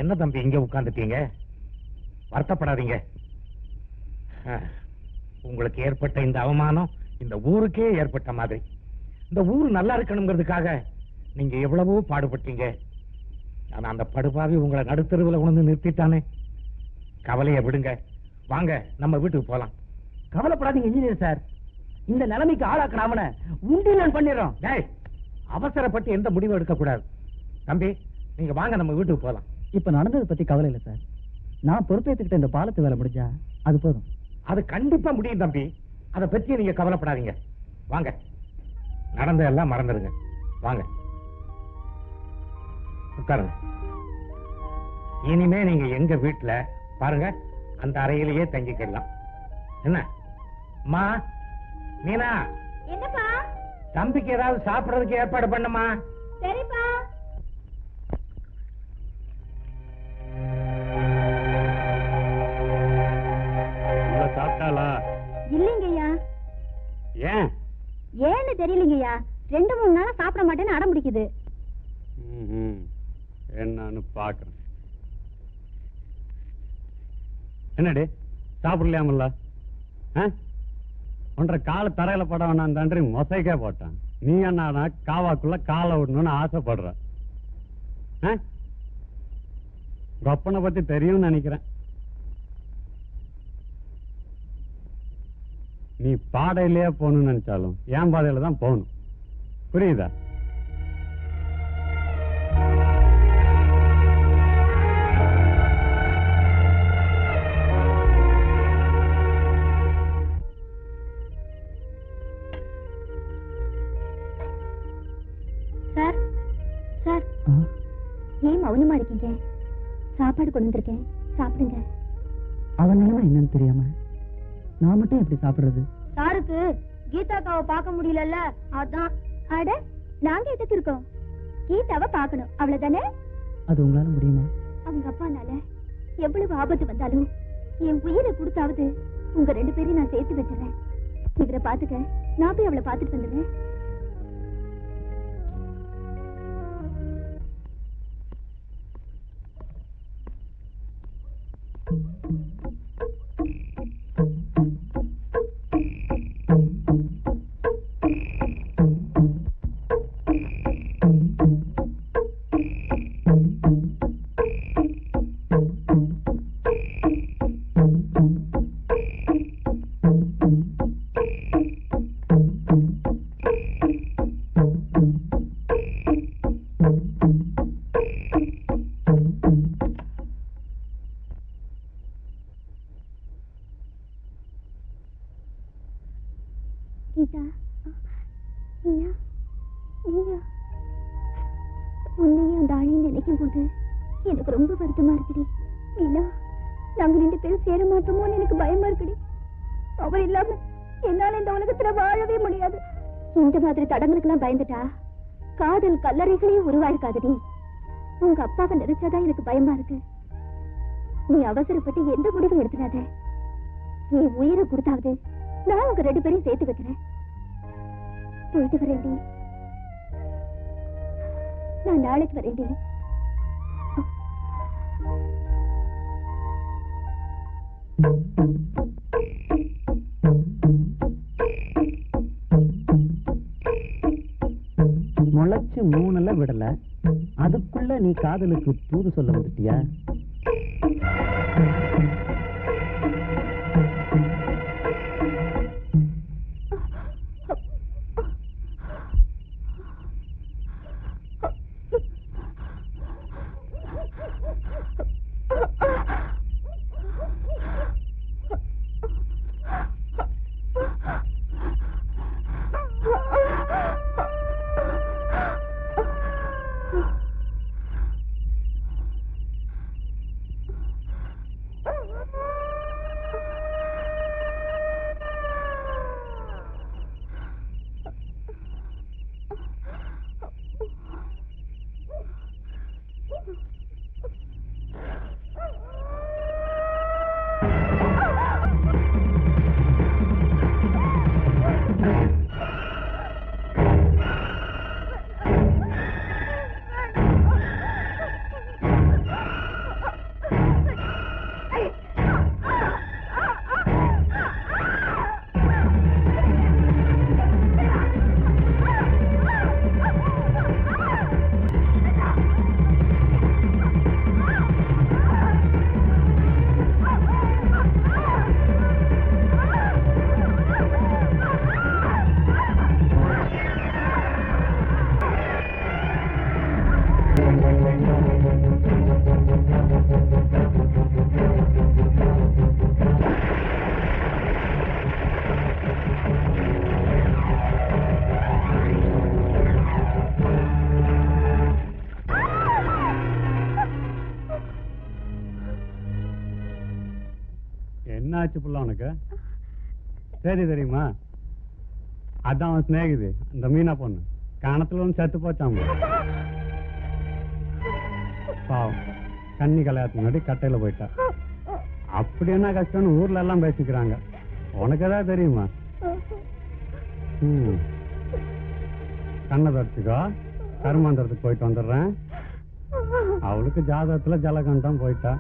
என்ன தம்பி இங்க உட்கார்ந்துட்டீங்க? வருத்தப்படாதீங்க. உங்களுக்கு ஏற்பட்ட இந்த அவமானம் இந்த ஊருக்கே ஏற்பட்ட மாதிரி. இந்த ஊர் நல்லா இருக்கணுங்கிறதுக்காக நீங்க எவ்வளவோ பாடுபட்டீங்க. ஆனா அந்த படுபாவி உங்களை நடுத்தருவில் உணர்ந்து நிறுத்திட்டானே. கவலையை விடுங்க, வாங்க நம்ம வீட்டுக்கு போலாம். கவலைப்படாதீங்க இன்ஜினியர் சார், இந்த நிலைமைக்கு ஆளாக்குறாமன உண்டியல் பண்ணிடுறோம். அவசரப்பட்டு எந்த முடிவும் எடுக்க கூடாது. தம்பி நீங்க வாங்க நம்ம வீட்டுக்கு போலாம். இப்ப நடந்ததை பத்தி கவலை இல்லை சார். நான் பொறுப்பேற்றுக்கிட்ட இந்த பாலத்து வேலை முடிஞ்சா அது போதும். அது கண்டிப்பா முடியும் தம்பி, அதை பத்தி நீங்க கவலைப்படாதீங்க. வாங்க, நடந்ததெல்லாம் மறந்துடுங்க. வாங்க உட்காருங்க. இனிமே நீங்க எங்க வீட்டுல பாருங்க அந்த அறையிலேயே தங்கிக்கலாம். என்ன அம்மா மீனா, என்னப்பா? தம்பிக்கு ஏதாவது சாப்பிடறதுக்கு ஏற்பாடு பண்ணுமா? சரிப்பா. சாப்பிட்டாளா? இல்லைங்கய்யா. ஏன்? ஏன்னு தெரியலங்கய்யா, 2-3 நாளா சாப்பிட மாட்டேன்னு அடம் பிடிக்குது. என்னன்னு பாக்குறேன். என்னடி சாப்பிடலையாமல்ல? ஒன்றரை கால தரையில பட வேணாம் தன்றி மொசைக்கே போட்டான். நீ என்ன காவாக்குள்ள காலை விடணும்னு ஆசைப்படுற? கொப்பனை பத்தி தெரியும்னு நினைக்கிறேன். நீ பாடையிலேயே போகணும்னு நினைச்சாலும் என் பாதையில தான் போகணும். புரியுதா? சார் சார், ஏன் மௌனமா இருக்கீங்க? சாப்பாடு கொண்டு வந்திருக்கேன், சாப்பிடுங்க. அவன் நிலைமை என்னன்னு தெரியாம நான் மட்டும் எப்படி சாப்பிடுறது? சாருக்கு கீதாக்காவை பார்க்க முடியலல்ல, அதான். அட, நாங்க எதுக்கு இருக்கோம்? கீதாவை பார்க்கணும், அவ்வளவுதானே? அது உங்களால முடியுமா? அவங்க அப்பானால எவ்வளவு ஆபத்து வந்தாலும் என் உயிரை கொடுத்தாவது உங்க 2 பேரையும் நான் சேர்த்து வச்சிடறேன். இவரை பாத்துக்க, நான் போய் அவளை பாத்துட்டு வந்துடுறேன். கீதா, உன்னையும் அந்த ஆளையும் நினைக்கும் போது எனக்கு ரொம்ப வருத்தமா இருக்குடி. மீனா, நாங்க 2 பேரும் சேர மாட்டோமோன்னு எனக்கு பயமா இருக்குடி. அவ இல்லாம என்னால இந்த உலகத்துல வாழவே முடியாது. இந்த மாதிரி தடங்களுக்கெல்லாம் பயந்துட்டா காதல் கல்லறைகளையும் உருவாயிருக்காதுடி. உங்க அப்பாவை நினைச்சாதான் எனக்கு பயமா இருக்கு. நீ அவசரப்பட்டு எந்த முடிவும் எடுத்துடாத. நீ உயிரை கொடுத்தாவது நான் உங்க 2 பேரையும் சேர்த்து வைக்கிறேன். போயிட்டு வரேன்டி. நான் நாளைக்கு வரேன்டி. முளைச்சு 3 விடல, அதுக்குள்ள நீ காதலுக்கு தூது சொல்ல வந்துட்டியா? என்ன ஆச்சு புள்ள உனக்கு? சரி தெரியுமா, அதான் அவன் ஸ்நேகிது இந்த மீனா பொண்ணு. கணத்துல ஒன்று செத்து போச்சாம. பாவம், கண்ணி கல்யாணத்துக்கு முன்னாடி கட்டையில போயிட்டா. அப்படி என்ன கஷ்டம்னு ஊர்ல எல்லாம் பேசிக்கிறாங்க. உனக்கு ஏதாவது தெரியுமா? கண்ணை தடுத்துக்கோ, கருமாந்திரத்துக்கு போயிட்டு வந்துடுறேன். அவளுக்கு ஜாதகத்துல ஜலகண்டம் போயிட்டா.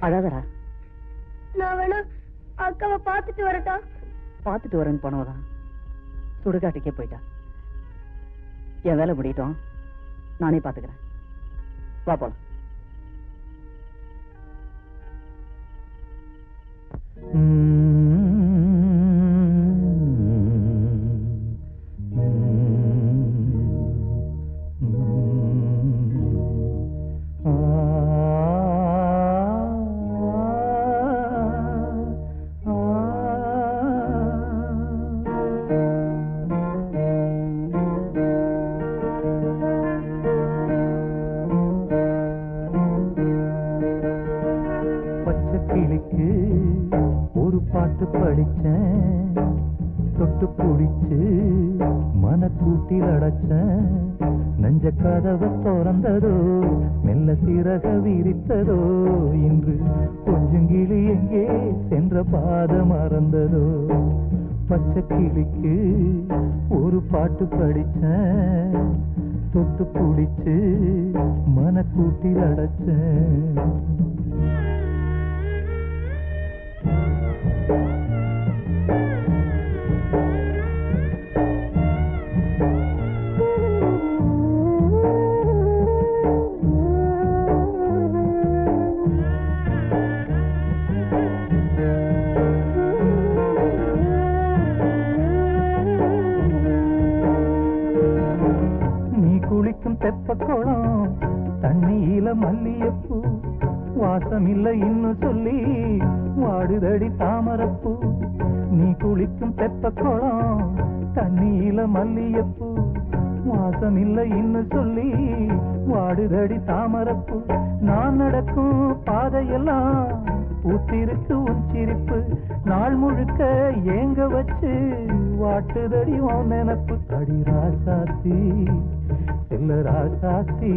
அழாதரா. நான் வேணா அக்காவை பார்த்துட்டு வரட்டா? பார்த்துட்டு வரேன்னு போனவதான் சுடுகாட்டுக்கே போயிட்டா. என் வேலை முடியட்டும், நானே பார்த்துக்கிறேன். வா போலாம். ஒரு பாட்டு படிச்சேன், தொட்டு பிடிச்சு மனக்கூட்டில் அடைச்சேன். நெஞ்ச கதவை திறந்ததோ, மெல்ல சிறக விரித்ததோ, இன்று கொஞ்சம் கிளி எங்கே சென்ற பாத மறந்ததோ. பச்சை கிளிக்கு ஒரு பாட்டு படிச்சேன், தொட்டு பிடிச்சு மனக்கூட்டில் அடைச்சேன். தெப்பக்குளம் தண்ணியில மல்லியப்பூ, வாசமில்லை இன்னும் சொல்லி வாடுதடி தாமரப்பூ. நீ குளிக்கும் தெப்பக்குளம் தண்ணியில மல்லியப்பூ, வாசமில்லை இன்னும் சொல்லி வாடுதடி தாமரப்பூ. நான் நடக்கும் பாதையெல்லாம் பூத்திருக்கு உன் சிரிப்பு, நாள் முழுக்க ஏங்க வச்சு வாட்டுதடி உன் நினப்பு. அடி ராசாத்தி செல்ல ராசாத்தி,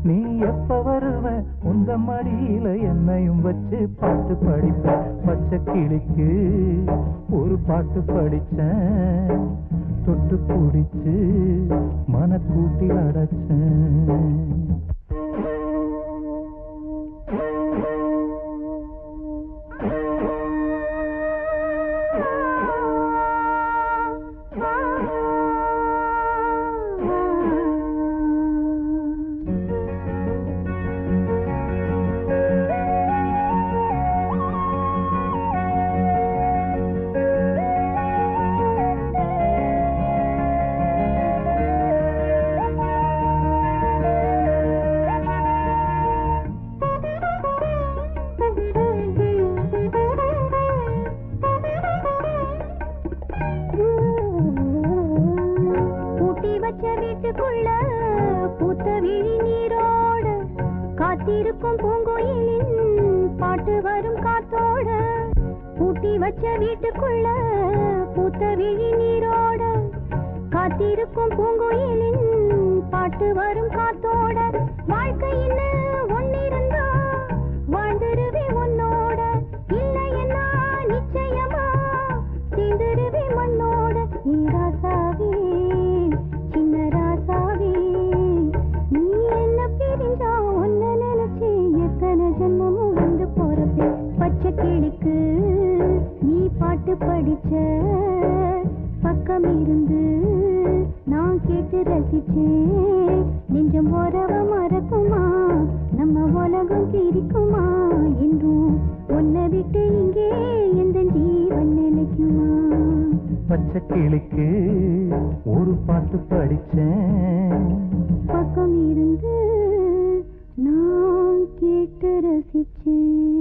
நீ எப்ப வருவ உந்த மடியில என்னையும் வச்சு பாட்டு படிப்ப. பச்சை கிளிக்கு ஒரு பாட்டு படிச்சேன், தொட்டு பிடிச்சு மனக்கூட்டி அடைச்சேன். காத்திருக்கும் பூங்கோயிலின் பாட்டு வரும் காத்தோட பூட்டி வச்ச வீட்டுக்குள்ள பூத்த விழி நீரோட காத்திருக்கும் பூங்கோயிலின் பாட்டு வரும் காத்தோட வாழ்க்கையின்னு ஒன்னிருந்தா வாழ்ந்துருவே உன்னோட இல்லையென்னா நிச்சயமா சேர்ந்துருவே மண்ணோட நீ ராசாவே சின்ன ராசாவே நீ என்ன பிரிஞ்சா ஒன்ன நினைச்சு எத்தனை ஜென்மமும் வந்து போறப்பே பச்சை கிளிக்கு நீ பாட்டு படிச்ச பக்கம் இருந்து நான் கேட்டு ரசிச்சேன் நெஞ்சம் உறவ மறக்குமா நம்ம உலகம் கிரிக்குமா என்றும் ஒன்ன விட்டு இங்கே எந்த ஜீவன் நினைக்குமா பச்சை கிளிக்கு ஒரு பாட்டு படிச்சேன் பக்கம் இருந்து நான் கேட்டு ரசிச்சேன்